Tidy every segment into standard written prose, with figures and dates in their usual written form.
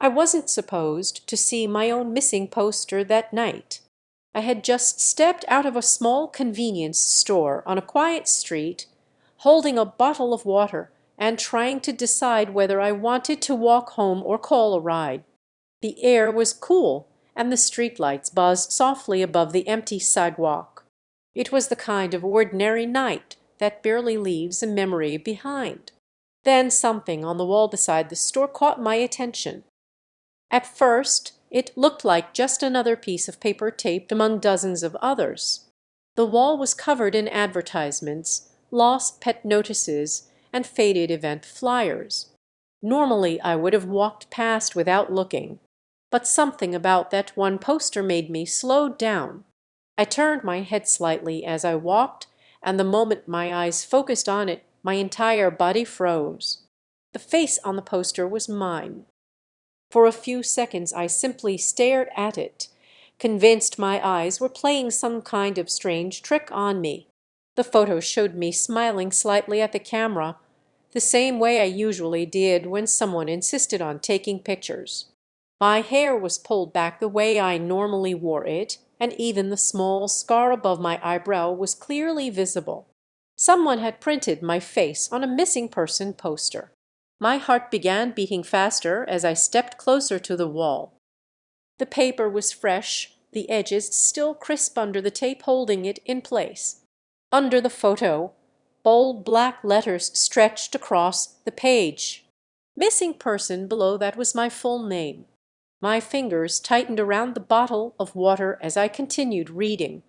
I wasn't supposed to see my own missing poster that night. I had just stepped out of a small convenience store on a quiet street, holding a bottle of water and trying to decide whether I wanted to walk home or call a ride. The air was cool and the streetlights buzzed softly above the empty sidewalk. It was the kind of ordinary night that barely leaves a memory behind. Then something on the wall beside the store caught my attention. At first, it looked like just another piece of paper taped among dozens of others. The wall was covered in advertisements, lost pet notices, and faded event flyers. Normally, I would have walked past without looking, but something about that one poster made me slow down. I turned my head slightly as I walked, and the moment my eyes focused on it, my entire body froze. The face on the poster was mine. For a few seconds I simply stared at it, convinced my eyes were playing some kind of strange trick on me. The photo showed me smiling slightly at the camera, the same way I usually did when someone insisted on taking pictures. My hair was pulled back the way I normally wore it, and even the small scar above my eyebrow was clearly visible. Someone had printed my face on a missing person poster. My heart began beating faster as I stepped closer to the wall. The paper was fresh, the edges still crisp under the tape holding it in place. Under the photo, bold black letters stretched across the page. Missing person below that was my full name. My fingers tightened around the bottle of water as I continued reading.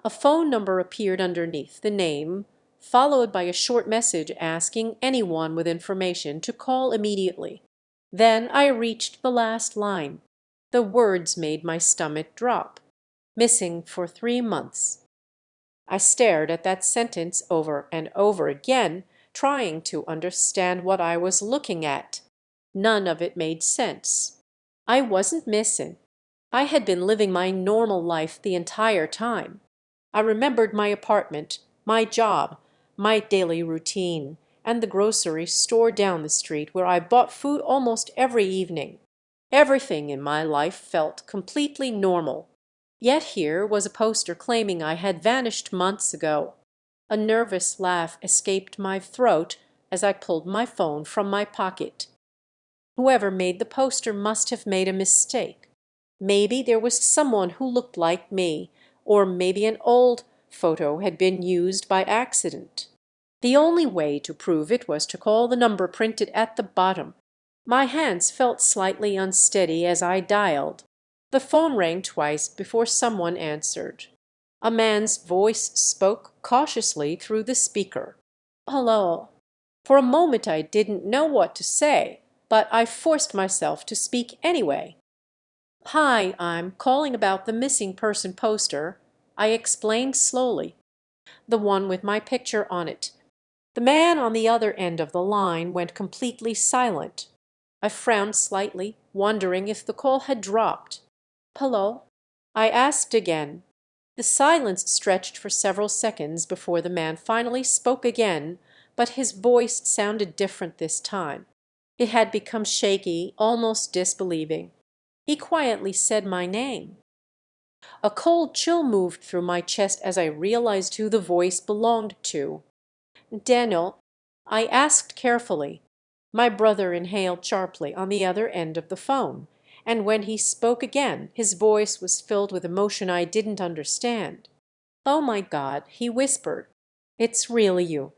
A phone number appeared underneath the name, followed by a short message asking anyone with information to call immediately. Then I reached the last line. The words made my stomach drop. Missing for 3 months. I stared at that sentence over and over again, trying to understand what I was looking at. None of it made sense. I wasn't missing. I had been living my normal life the entire time. I remembered my apartment, my job, my daily routine, and the grocery store down the street where I bought food almost every evening. Everything in my life felt completely normal. Yet here was a poster claiming I had vanished months ago. A nervous laugh escaped my throat as I pulled my phone from my pocket. Whoever made the poster must have made a mistake. Maybe there was someone who looked like me, or maybe an old photo had been used by accident. The only way to prove it was to call the number printed at the bottom. My hands felt slightly unsteady as I dialed. The phone rang twice before someone answered. A man's voice spoke cautiously through the speaker. "Hello." For a moment I didn't know what to say, but I forced myself to speak anyway. "Hi, I'm calling about the missing person poster," I explained slowly. "The one with my picture on it." The man on the other end of the line went completely silent. I frowned slightly, wondering if the call had dropped. "Hello?" I asked again. The silence stretched for several seconds before the man finally spoke again, but his voice sounded different this time. It had become shaky, almost disbelieving. He quietly said my name. A cold chill moved through my chest as I realized who the voice belonged to. "Daniel," I asked carefully. My brother inhaled sharply on the other end of the phone, and when he spoke again his voice was filled with emotion I didn't understand. "Oh my God," he whispered. "It's really you."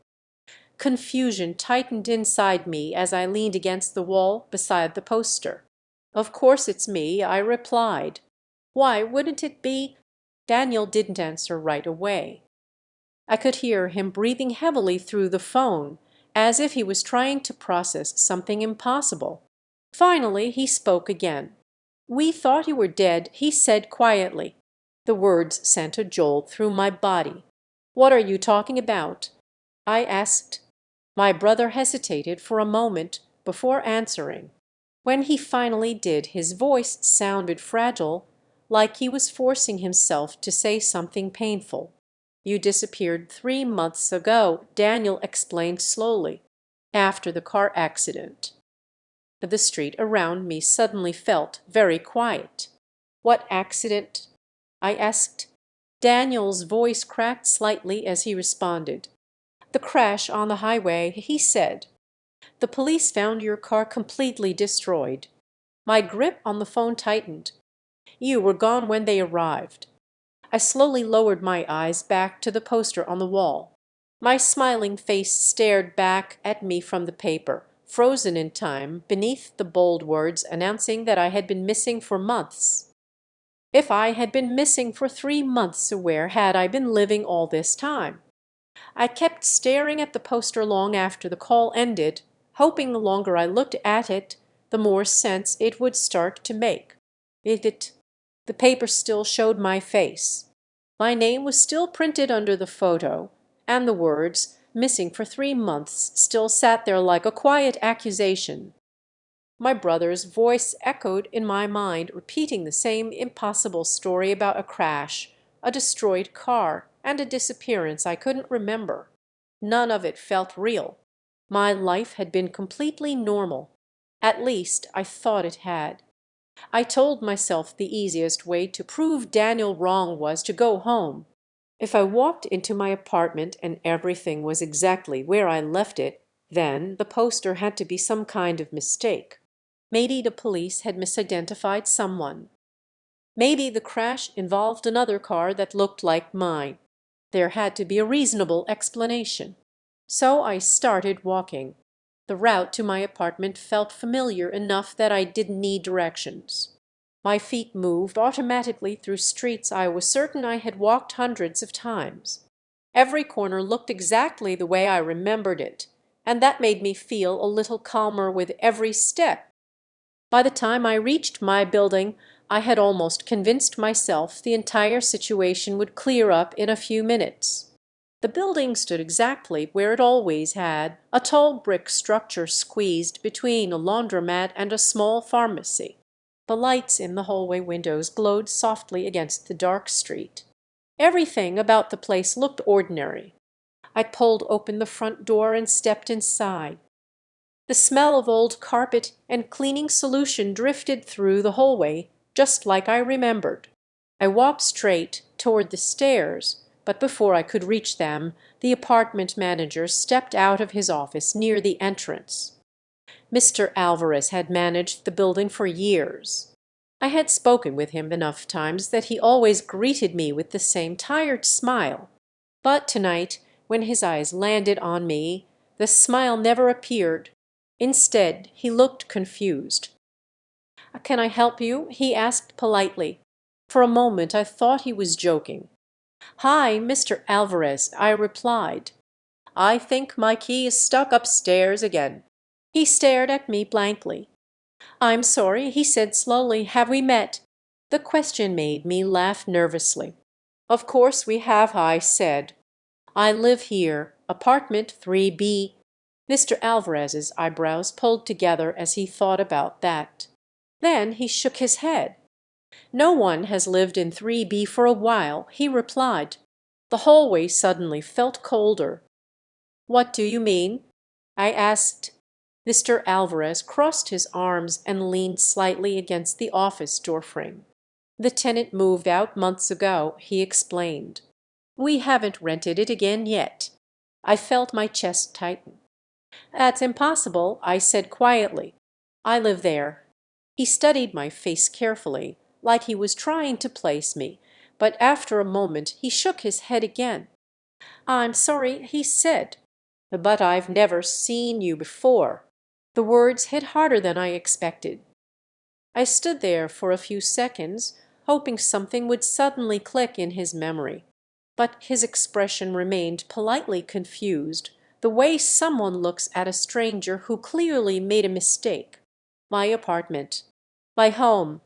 Confusion tightened inside me as I leaned against the wall beside the poster. "Of course it's me," I replied. "Why wouldn't it be?" Daniel didn't answer right away. I could hear him breathing heavily through the phone, as if he was trying to process something impossible. Finally he spoke again. "We thought you were dead," he said quietly. The words sent a jolt through my body. "What are you talking about?" I asked. My brother hesitated for a moment before answering. When he finally did, his voice sounded fragile, like he was forcing himself to say something painful. "You disappeared 3 months ago," Daniel explained slowly, "after the car accident." The street around me suddenly felt very quiet. "What accident?" I asked. Daniel's voice cracked slightly as he responded. "The crash on the highway," he said. "The police found your car completely destroyed." My grip on the phone tightened. "You were gone when they arrived." I slowly lowered my eyes back to the poster on the wall. My smiling face stared back at me from the paper, frozen in time beneath the bold words announcing that I had been missing for months. If I had been missing for 3 months, where had I been living all this time? I kept staring at the poster long after the call ended, hoping the longer I looked at it, the more sense it would start to make. The paper still showed my face. My name was still printed under the photo, and the words "missing for 3 months" still sat there like a quiet accusation. My brother's voice echoed in my mind, repeating the same impossible story about a crash, a destroyed car, and a disappearance I couldn't remember. None of it felt real. My life had been completely normal. At least, I thought it had. I told myself the easiest way to prove Daniel wrong was to go home. If I walked into my apartment and everything was exactly where I left it, then the poster had to be some kind of mistake. Maybe the police had misidentified someone. Maybe the crash involved another car that looked like mine. There had to be a reasonable explanation. So I started walking. The route to my apartment felt familiar enough that I didn't need directions. My feet moved automatically through streets I was certain I had walked hundreds of times. Every corner looked exactly the way I remembered it, and that made me feel a little calmer with every step. By the time I reached my building, I had almost convinced myself the entire situation would clear up in a few minutes. The building stood exactly where it always had, a tall brick structure squeezed between a laundromat and a small pharmacy. The lights in the hallway windows glowed softly against the dark street. Everything about the place looked ordinary. I pulled open the front door and stepped inside. The smell of old carpet and cleaning solution drifted through the hallway, just like I remembered. I walked straight toward the stairs, but before I could reach them, the apartment manager stepped out of his office near the entrance. Mr. Alvarez had managed the building for years. I had spoken with him enough times that he always greeted me with the same tired smile. But tonight, when his eyes landed on me, the smile never appeared. Instead, he looked confused. "Can I help you?" he asked politely. For a moment I thought he was joking. "Hi, Mr. Alvarez," I replied. "I think my key is stuck upstairs again." He stared at me blankly. "I'm sorry," he said slowly. "Have we met?" The question made me laugh nervously. "Of course we have," I said. "I live here, apartment 3B." Mr. Alvarez's eyebrows pulled together as he thought about that. Then he shook his head. "No one has lived in 3B for a while," he replied. The hallway suddenly felt colder. "What do you mean?" I asked. Mr. Alvarez crossed his arms and leaned slightly against the office door frame. "The tenant moved out months ago," he explained. "We haven't rented it again yet." I felt my chest tighten. "That's impossible," I said quietly. "I live there." He studied my face carefully, like he was trying to place me, but after a moment he shook his head again. "I'm sorry," he said, "but I've never seen you before." The words hit harder than I expected. I stood there for a few seconds, hoping something would suddenly click in his memory. But his expression remained politely confused, the way someone looks at a stranger who clearly made a mistake. My apartment. My home.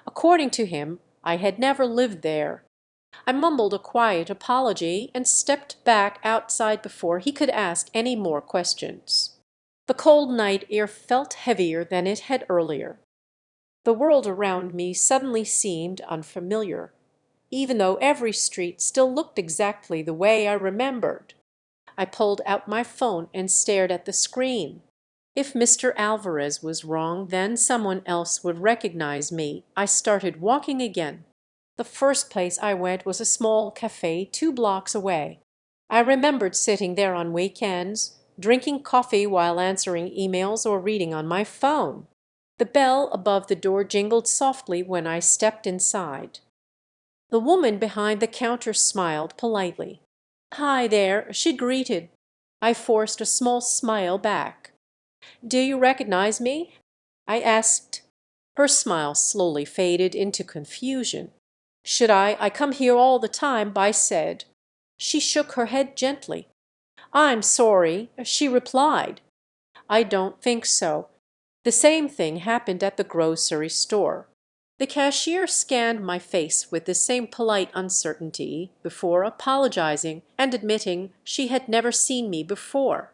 According to him, I had never lived there. I mumbled a quiet apology and stepped back outside before he could ask any more questions. The cold night air felt heavier than it had earlier. The world around me suddenly seemed unfamiliar, even though every street still looked exactly the way I remembered. I pulled out my phone and stared at the screen. If Mr. Alvarez was wrong, then someone else would recognize me. I started walking again. The first place I went was a small cafe 2 blocks away. I remembered sitting there on weekends, drinking coffee while answering emails or reading on my phone. The bell above the door jingled softly when I stepped inside. The woman behind the counter smiled politely. "Hi there," she greeted. I forced a small smile back. "Do you recognize me?" I asked. Her smile slowly faded into confusion. "Should I? I come here all the time," I said. She shook her head gently. "I'm sorry," she replied. "I don't think so." The same thing happened at the grocery store. The cashier scanned my face with the same polite uncertainty before apologizing and admitting she had never seen me before.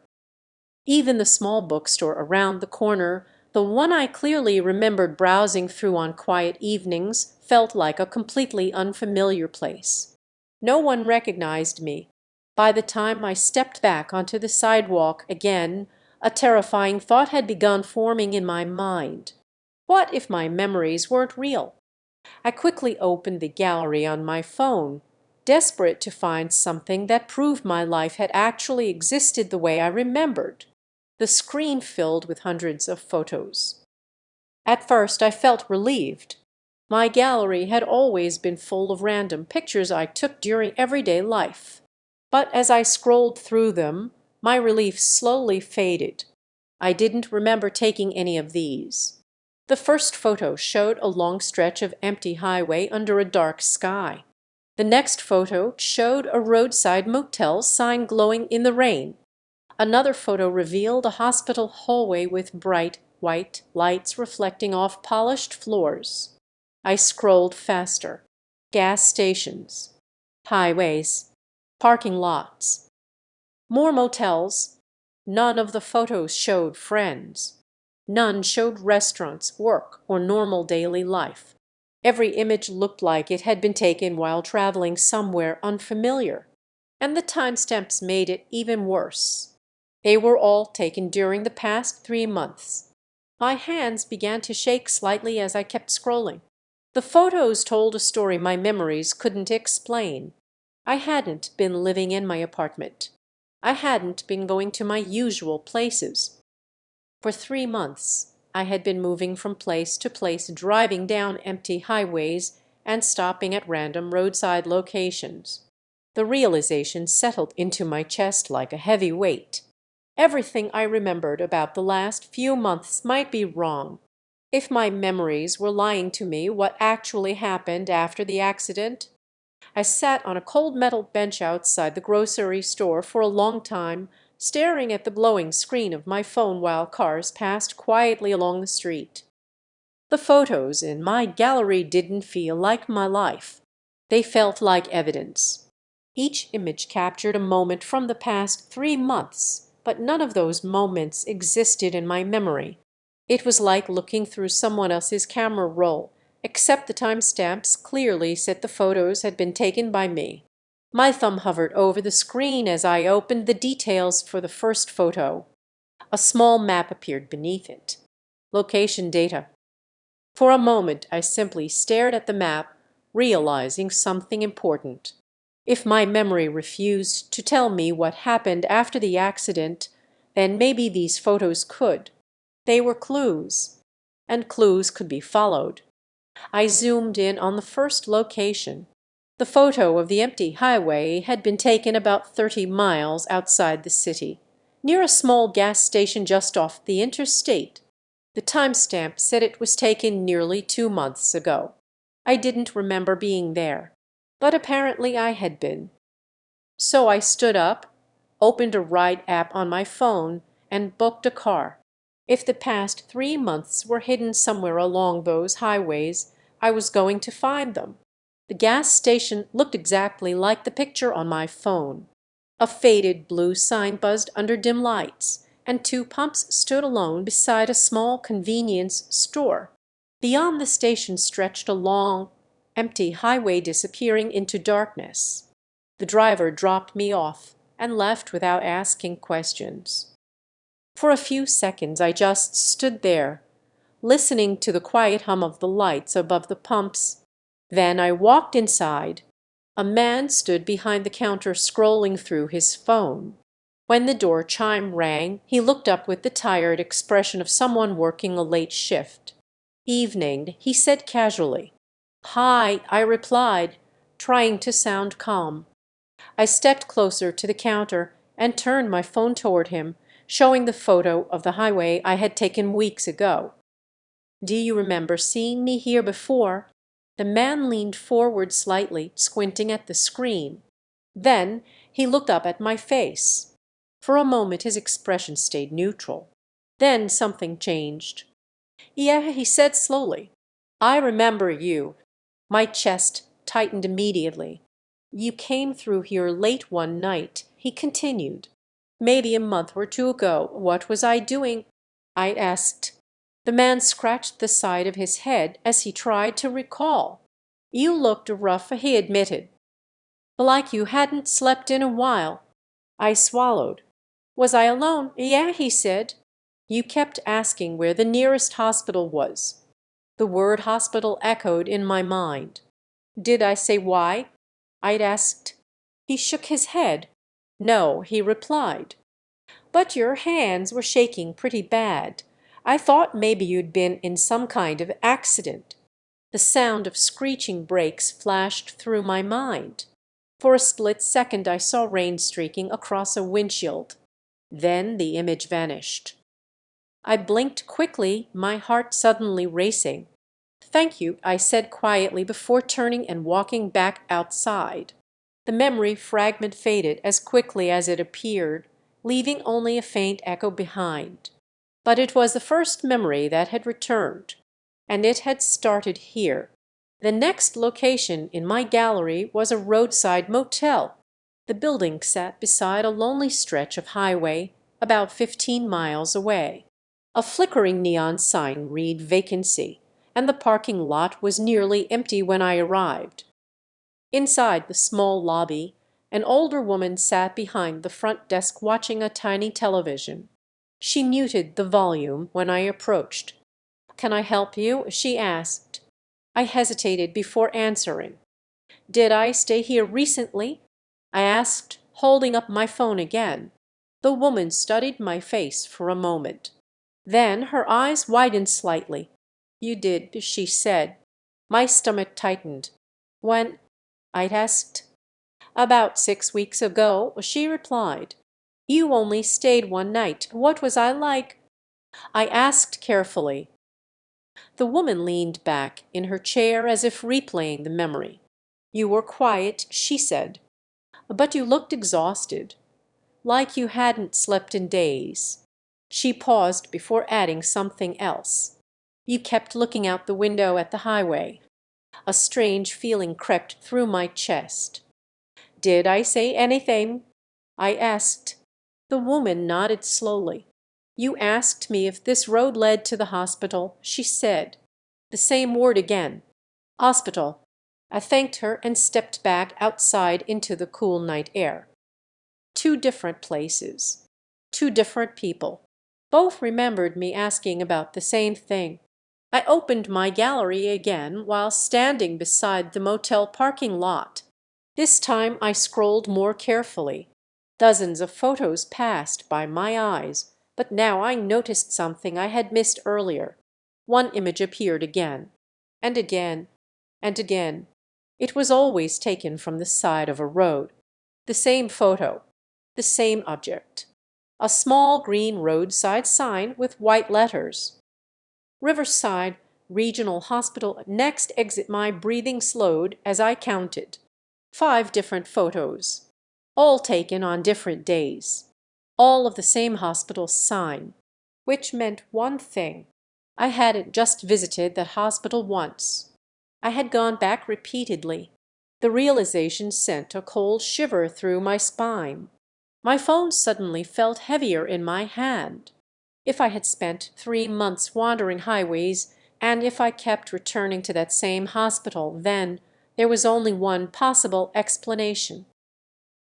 Even the small bookstore around the corner, the one I clearly remembered browsing through on quiet evenings, felt like a completely unfamiliar place. No one recognized me. By the time I stepped back onto the sidewalk again, a terrifying thought had begun forming in my mind. What if my memories weren't real? I quickly opened the gallery on my phone, desperate to find something that proved my life had actually existed the way I remembered. The screen filled with hundreds of photos. At first I felt relieved. My gallery had always been full of random pictures I took during everyday life. But as I scrolled through them, my relief slowly faded. I didn't remember taking any of these. The first photo showed a long stretch of empty highway under a dark sky. The next photo showed a roadside motel sign glowing in the rain. Another photo revealed a hospital hallway with bright white lights reflecting off polished floors. I scrolled faster. Gas stations, highways, parking lots, more motels. None of the photos showed friends. None showed restaurants, work, or normal daily life. Every image looked like it had been taken while traveling somewhere unfamiliar. And the timestamps made it even worse. They were all taken during the past 3 months. My hands began to shake slightly as I kept scrolling. The photos told a story my memories couldn't explain. I hadn't been living in my apartment. I hadn't been going to my usual places. For 3 months, I had been moving from place to place, driving down empty highways and stopping at random roadside locations. The realization settled into my chest like a heavy weight. Everything I remembered about the last few months might be wrong. If my memories were lying to me, what actually happened after the accident? I sat on a cold metal bench outside the grocery store for a long time, staring at the glowing screen of my phone while cars passed quietly along the street. The photos in my gallery didn't feel like my life. They felt like evidence. Each image captured a moment from the past 3 months, but none of those moments existed in my memory. It was like looking through someone else's camera roll, except the timestamps clearly said the photos had been taken by me. My thumb hovered over the screen as I opened the details for the first photo. A small map appeared beneath it. Location data. For a moment I simply stared at the map, realizing something important. If my memory refused to tell me what happened after the accident, then maybe these photos could. They were clues, and clues could be followed. I zoomed in on the first location. The photo of the empty highway had been taken about 30 miles outside the city, near a small gas station just off the interstate. The timestamp said it was taken nearly 2 months ago. I didn't remember being there, but apparently I had been. So I stood up, opened a ride app on my phone, and booked a car. If the past 3 months were hidden somewhere along those highways, I was going to find them. The gas station looked exactly like the picture on my phone. A faded blue sign buzzed under dim lights, and 2 pumps stood alone beside a small convenience store. Beyond the station stretched a long, empty highway disappearing into darkness. The driver dropped me off and left without asking questions. For a few seconds I just stood there, listening to the quiet hum of the lights above the pumps. Then I walked inside. A man stood behind the counter scrolling through his phone. When the door chime rang, he looked up with the tired expression of someone working a late shift. "Evening," he said casually. "Hi," I replied, trying to sound calm. I stepped closer to the counter and turned my phone toward him, showing the photo of the highway I had taken weeks ago. "Do you remember seeing me here before?" The man leaned forward slightly, squinting at the screen. Then he looked up at my face. For a moment his expression stayed neutral. Then something changed. "Yeah," he said slowly. "I remember you." My chest tightened immediately. "You came through here late one night," he continued. "Maybe a month or two ago. What was I doing?" I asked. The man scratched the side of his head as he tried to recall. "You looked rough," he admitted. "Like you hadn't slept in a while." I swallowed. "Was I alone?" "Yeah," he said. "You kept asking where the nearest hospital was." The word hospital echoed in my mind. "Did I say why?" I'd asked. He shook his head. "No," he replied. "But your hands were shaking pretty bad. I thought maybe you'd been in some kind of accident." The sound of screeching brakes flashed through my mind. For a split second I saw rain streaking across a windshield. Then the image vanished. I blinked quickly, my heart suddenly racing. "Thank you," I said quietly before turning and walking back outside. The memory fragment faded as quickly as it appeared, leaving only a faint echo behind. But it was the first memory that had returned, and it had started here. The next location in my gallery was a roadside motel. The building sat beside a lonely stretch of highway about 15 miles away. A flickering neon sign read vacancy, and the parking lot was nearly empty when I arrived. Inside the small lobby, an older woman sat behind the front desk watching a tiny television. She muted the volume when I approached. "Can I help you?" she asked. I hesitated before answering. "Did I stay here recently?" I asked, holding up my phone again. The woman studied my face for a moment. Then her eyes widened slightly. "You did," she said. My stomach tightened. "When?" I asked. "About 6 weeks ago," she replied. "You only stayed one night. What was I like?" I asked carefully. The woman leaned back in her chair as if replaying the memory. "You were quiet," she said, "but you looked exhausted, like you hadn't slept in days." She paused before adding something else. "You kept looking out the window at the highway." A strange feeling crept through my chest. "Did I say anything?" I asked. The woman nodded slowly. "You asked me if this road led to the hospital," she said. The same word again. "Hospital." I thanked her and stepped back outside into the cool night air. Two different places. Two different people. Both remembered me asking about the same thing. I opened my gallery again while standing beside the motel parking lot. This time I scrolled more carefully. Dozens of photos passed by my eyes, but now I noticed something I had missed earlier. One image appeared again, and again, and again. It was always taken from the side of a road. The same photo, the same object. A small green roadside sign with white letters. "Riverside Regional Hospital." Next exit. My breathing slowed as I counted. 5 different photos, all taken on different days. All of the same hospital sign, which meant one thing. I hadn't just visited that hospital once. I had gone back repeatedly. The realization sent a cold shiver through my spine. My phone suddenly felt heavier in my hand. If I had spent 3 months wandering highways, and if I kept returning to that same hospital, then there was only one possible explanation.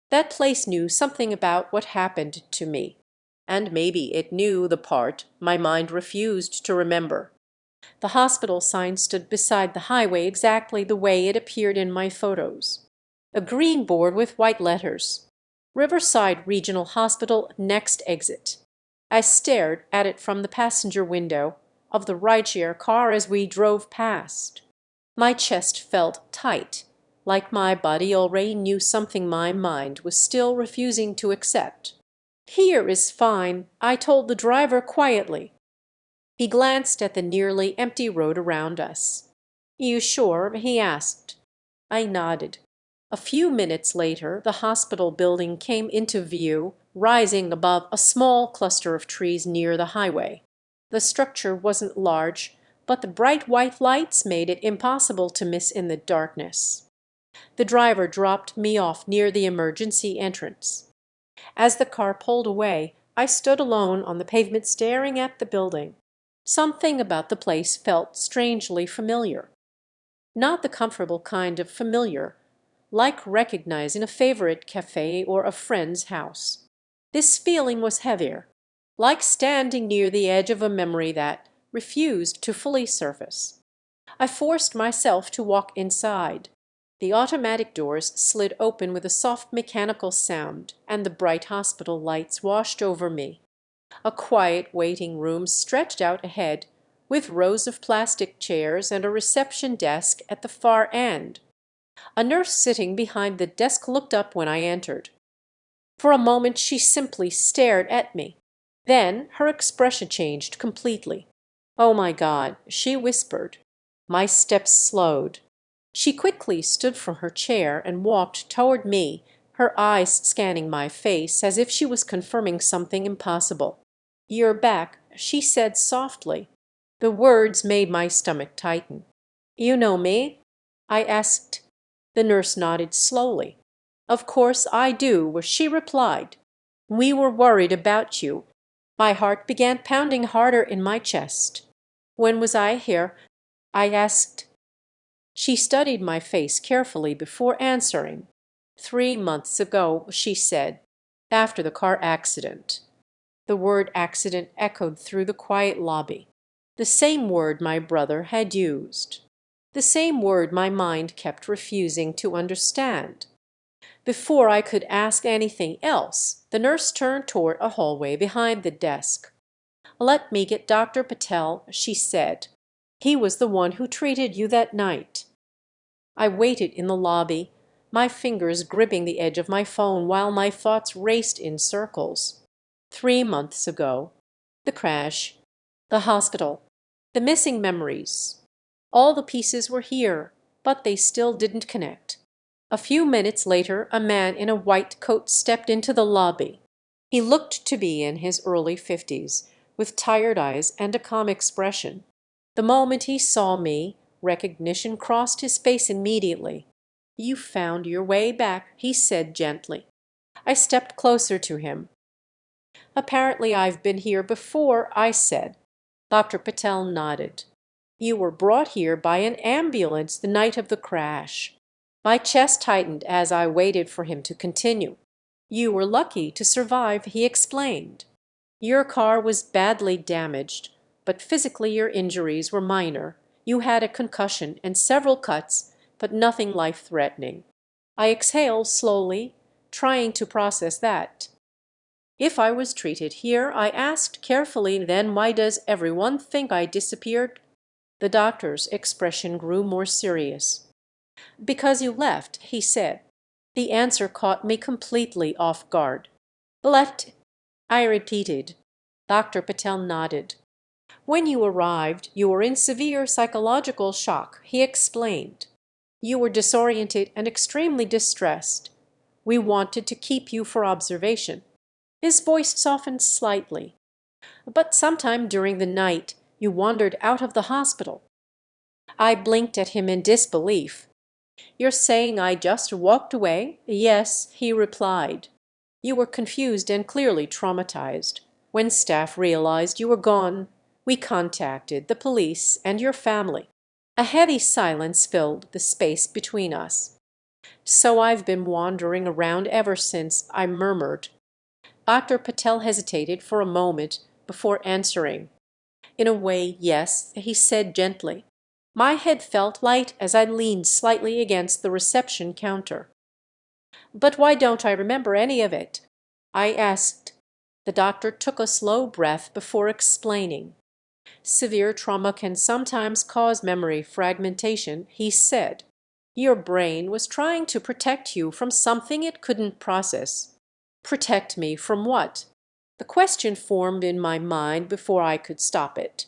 That place knew something about what happened to me, and maybe it knew the part my mind refused to remember. The hospital sign stood beside the highway exactly the way it appeared in my photos. A green board with white letters. Riverside Regional Hospital, next exit. I stared at it from the passenger window of the rideshare car as we drove past. My chest felt tight, like my body already knew something my mind was still refusing to accept. "Here is fine," I told the driver quietly. He glanced at the nearly empty road around us. "You sure?" he asked. I nodded. A few minutes later the hospital building came into view, rising above a small cluster of trees near the highway. The structure wasn't large, but the bright white lights made it impossible to miss in the darkness. The driver dropped me off near the emergency entrance. As the car pulled away, I stood alone on the pavement staring at the building. Something about the place felt strangely familiar. Not the comfortable kind of familiar, like recognizing a favorite cafe or a friend's house. This feeling was heavier, like standing near the edge of a memory that refused to fully surface. I forced myself to walk inside. The automatic doors slid open with a soft mechanical sound, and the bright hospital lights washed over me. A quiet waiting room stretched out ahead, with rows of plastic chairs and a reception desk at the far end. A nurse sitting behind the desk looked up when I entered. For a moment she simply stared at me. Then her expression changed completely. "Oh my God," she whispered. My steps slowed. She quickly stood from her chair and walked toward me, her eyes scanning my face as if she was confirming something impossible. "You're back," she said softly. The words made my stomach tighten. "You know me?" I asked. The nurse nodded slowly. "Of course I do," she replied. "We were worried about you." My heart began pounding harder in my chest. "When was I here?" I asked. She studied my face carefully before answering. "3 months ago," she said, "after the car accident." The word accident echoed through the quiet lobby. The same word my brother had used. The same word my mind kept refusing to understand. Before I could ask anything else, the nurse turned toward a hallway behind the desk. "Let me get Dr. Patel," she said. "He was the one who treated you that night." I waited in the lobby, my fingers gripping the edge of my phone while my thoughts raced in circles. 3 months ago. The crash. The hospital. The missing memories. All the pieces were here, but they still didn't connect. A few minutes later a man in a white coat stepped into the lobby. He looked to be in his early 50s, with tired eyes and a calm expression. The moment he saw me, recognition crossed his face immediately. "You found your way back," he said gently. I stepped closer to him. "Apparently I've been here before," I said. Dr. Patel nodded. "You were brought here by an ambulance the night of the crash." My chest tightened as I waited for him to continue. "You were lucky to survive," he explained. "Your car was badly damaged, but physically your injuries were minor. You had a concussion and several cuts, but nothing life-threatening." I exhaled slowly, trying to process that. "If I was treated here," I asked carefully, "then why does everyone think I disappeared?" The doctor's expression grew more serious. "Because you left," he said. The answer caught me completely off guard. "Left?" I repeated. Dr. Patel nodded. "When you arrived, you were in severe psychological shock," he explained. "You were disoriented and extremely distressed. We wanted to keep you for observation." His voice softened slightly. "But sometime during the night you wandered out of the hospital." I blinked at him in disbelief. "You're saying I just walked away?" "Yes," he replied. "You were confused and clearly traumatized. When staff realized you were gone, we contacted the police and your family." A heavy silence filled the space between us. "So I've been wandering around ever since," I murmured. Dr. Patel hesitated for a moment before answering. "In a way, yes," he said gently. My head felt light as I leaned slightly against the reception counter. "But why don't I remember any of it?" I asked. The doctor took a slow breath before explaining. "Severe trauma can sometimes cause memory fragmentation," he said. "Your brain was trying to protect you from something it couldn't process." Protect me from what? The question formed in my mind before I could stop it.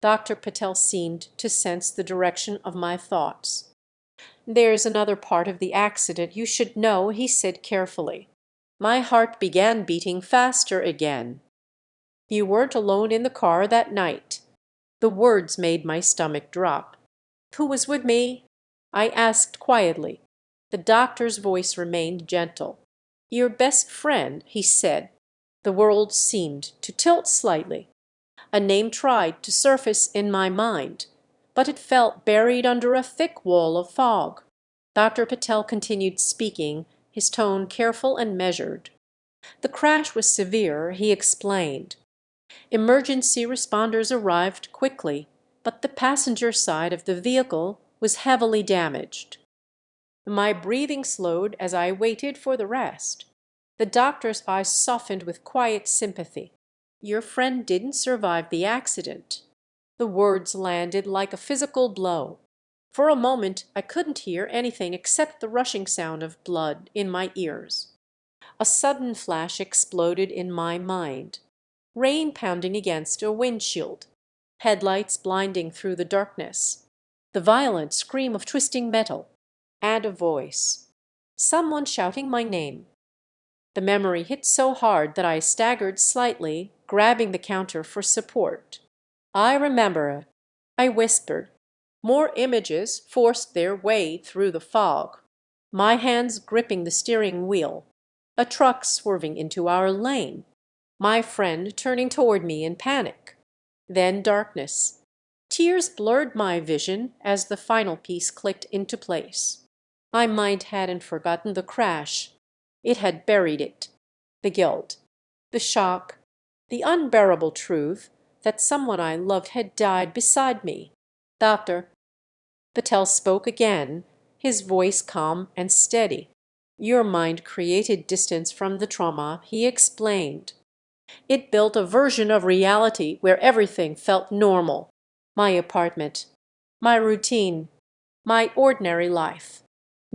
Dr. Patel seemed to sense the direction of my thoughts. "There's another part of the accident you should know," he said carefully. My heart began beating faster again. "You weren't alone in the car that night." The words made my stomach drop. "Who was with me?" I asked quietly. The doctor's voice remained gentle. "Your best friend," he said. The world seemed to tilt slightly. A name tried to surface in my mind, but it felt buried under a thick wall of fog. Dr. Patel continued speaking, his tone careful and measured. "The crash was severe," he explained. "Emergency responders arrived quickly, but the passenger side of the vehicle was heavily damaged." My breathing slowed as I waited for the rest. The doctor's eyes softened with quiet sympathy. "Your friend didn't survive the accident." The words landed like a physical blow. For a moment I couldn't hear anything except the rushing sound of blood in my ears. A sudden flash exploded in my mind. Rain pounding against a windshield. Headlights blinding through the darkness. The violent scream of twisting metal. And a voice. Someone shouting my name. The memory hit so hard that I staggered slightly, grabbing the counter for support. "I remember," I whispered. More images forced their way through the fog. My hands gripping the steering wheel. A truck swerving into our lane. My friend turning toward me in panic. Then darkness. Tears blurred my vision as the final piece clicked into place. My mind hadn't forgotten the crash. It had buried it. The guilt, the shock, the unbearable truth that someone I loved had died beside me. "Doctor," Patel spoke again, his voice calm and steady. "Your mind created distance from the trauma," he explained. "It built a version of reality where everything felt normal. My apartment, my routine, my ordinary life.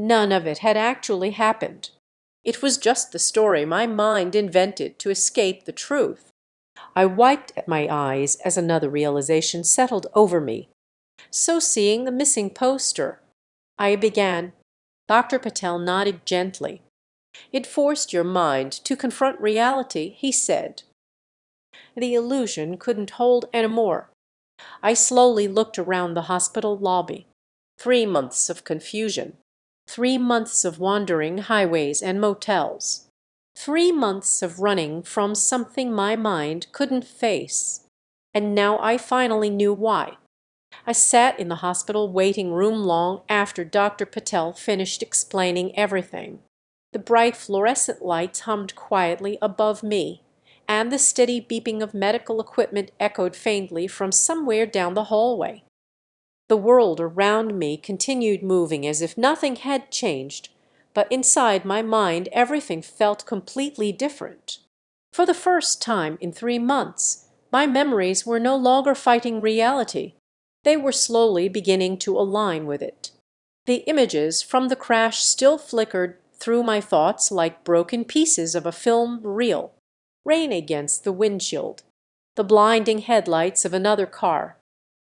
None of it had actually happened. It was just the story my mind invented to escape the truth." I wiped at my eyes as another realization settled over me. "So seeing the missing poster," I began. Dr. Patel nodded gently. "It forced your mind to confront reality," he said. The illusion couldn't hold anymore. I slowly looked around the hospital lobby. 3 months of confusion. 3 months of wandering highways and motels. 3 months of running from something my mind couldn't face. And now I finally knew why. I sat in the hospital waiting room long after Dr. Patel finished explaining everything. The bright fluorescent lights hummed quietly above me, and the steady beeping of medical equipment echoed faintly from somewhere down the hallway. The world around me continued moving as if nothing had changed, but inside my mind everything felt completely different. For the first time in 3 months, my memories were no longer fighting reality. They were slowly beginning to align with it. The images from the crash still flickered through my thoughts like broken pieces of a film reel. Rain against the windshield. The blinding headlights of another car.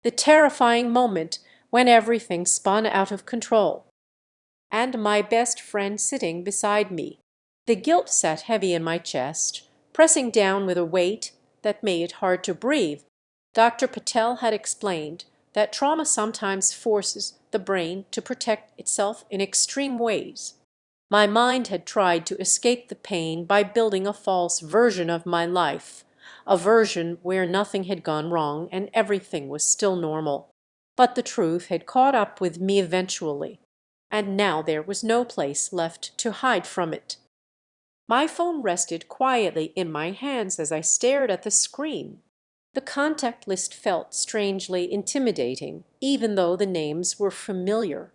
The terrifying moment when everything spun out of control. And my best friend sitting beside me. The guilt sat heavy in my chest, pressing down with a weight that made it hard to breathe. Dr. Patel had explained that trauma sometimes forces the brain to protect itself in extreme ways. My mind had tried to escape the pain by building a false version of my life, a version where nothing had gone wrong and everything was still normal. But the truth had caught up with me eventually, and now there was no place left to hide from it. My phone rested quietly in my hands as I stared at the screen. The contact list felt strangely intimidating, even though the names were familiar.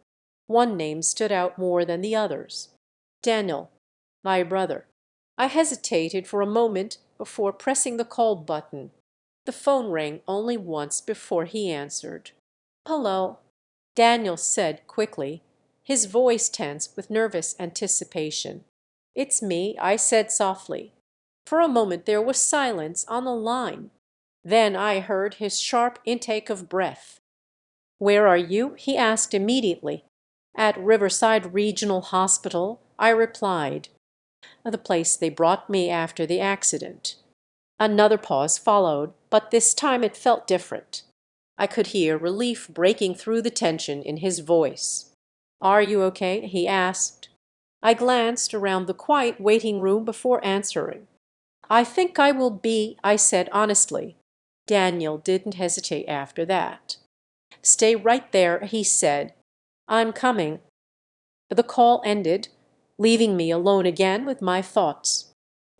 One name stood out more than the others. Daniel, my brother. I hesitated for a moment before pressing the call button. The phone rang only once before he answered. "Hello," Daniel said quickly, his voice tense with nervous anticipation. "It's me," I said softly. For a moment there was silence on the line. Then I heard his sharp intake of breath. "Where are you?" he asked immediately. "At Riverside Regional Hospital," I replied. "The place they brought me after the accident." Another pause followed, but this time it felt different. I could hear relief breaking through the tension in his voice. "Are you okay?" he asked. I glanced around the quiet waiting room before answering. "I think I will be," I said honestly. Daniel didn't hesitate after that. "Stay right there," he said. "I'm coming." The call ended, leaving me alone again with my thoughts.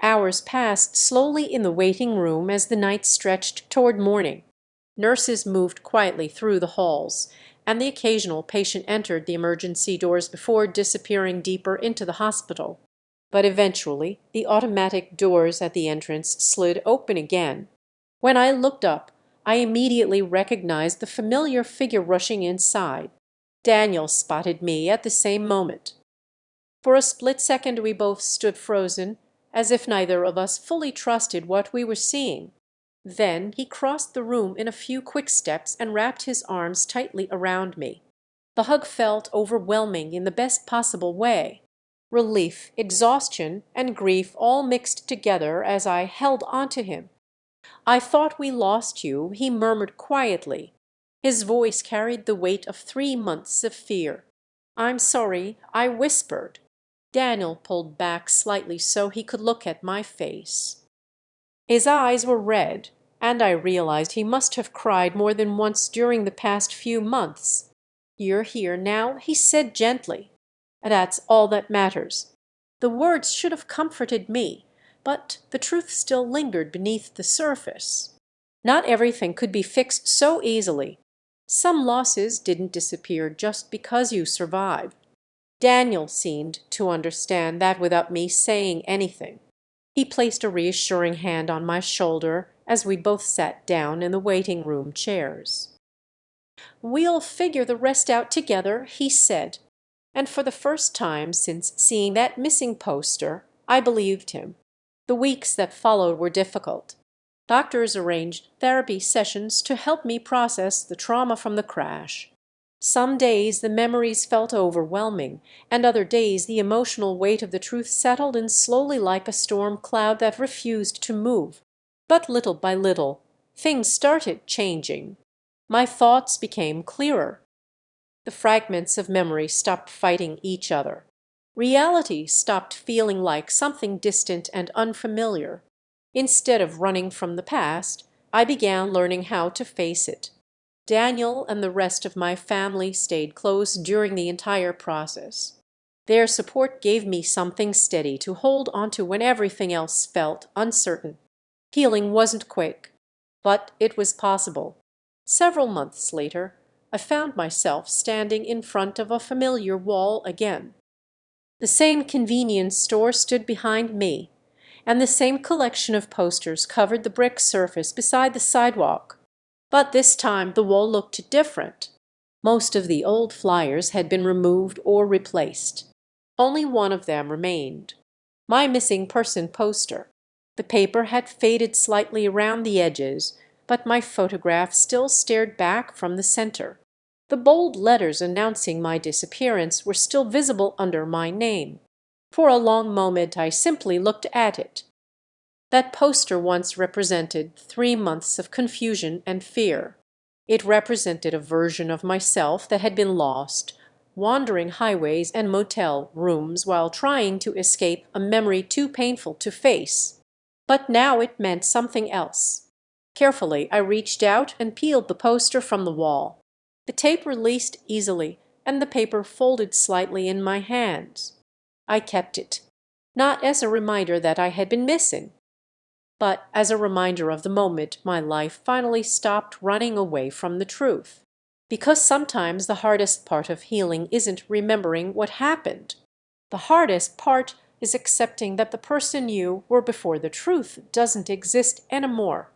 Hours passed slowly in the waiting room as the night stretched toward morning. Nurses moved quietly through the halls, and the occasional patient entered the emergency doors before disappearing deeper into the hospital. But eventually the automatic doors at the entrance slid open again. When I looked up, I immediately recognized the familiar figure rushing inside. Daniel spotted me at the same moment. For a split second we both stood frozen, as if neither of us fully trusted what we were seeing. Then he crossed the room in a few quick steps and wrapped his arms tightly around me. The hug felt overwhelming in the best possible way. Relief, exhaustion, and grief all mixed together as I held onto him. "I thought we lost you," he murmured quietly. His voice carried the weight of 3 months of fear. "I'm sorry," I whispered. Daniel pulled back slightly so he could look at my face. His eyes were red, and I realized he must have cried more than once during the past few months. "You're here now," he said gently. "That's all that matters." The words should have comforted me, but the truth still lingered beneath the surface. Not everything could be fixed so easily. Some losses didn't disappear just because you survived. Daniel seemed to understand that without me saying anything. He placed a reassuring hand on my shoulder as we both sat down in the waiting room chairs. "We'll figure the rest out together," he said. And for the first time since seeing that missing poster, I believed him. The weeks that followed were difficult. Doctors arranged therapy sessions to help me process the trauma from the crash. Some days the memories felt overwhelming, and other days the emotional weight of the truth settled in slowly like a storm cloud that refused to move. But little by little, things started changing. My thoughts became clearer. The fragments of memory stopped fighting each other. Reality stopped feeling like something distant and unfamiliar. Instead of running from the past, I began learning how to face it. Daniel and the rest of my family stayed close during the entire process. Their support gave me something steady to hold onto when everything else felt uncertain. Healing wasn't quick, but it was possible. Several months later, I found myself standing in front of a familiar wall again. The same convenience store stood behind me, and the same collection of posters covered the brick surface beside the sidewalk. But this time the wall looked different. Most of the old flyers had been removed or replaced. Only one of them remained. My missing person poster. The paper had faded slightly around the edges, but my photograph still stared back from the center. The bold letters announcing my disappearance were still visible under my name. For a long moment I simply looked at it. That poster once represented 3 months of confusion and fear. It represented a version of myself that had been lost, wandering highways and motel rooms while trying to escape a memory too painful to face. But now it meant something else. Carefully, I reached out and peeled the poster from the wall. The tape released easily, and the paper folded slightly in my hands. I kept it. not as a reminder that I had been missing, but as a reminder of the moment my life finally stopped running away from the truth. Because sometimes the hardest part of healing isn't remembering what happened. The hardest part is accepting that the person you were before the truth doesn't exist anymore.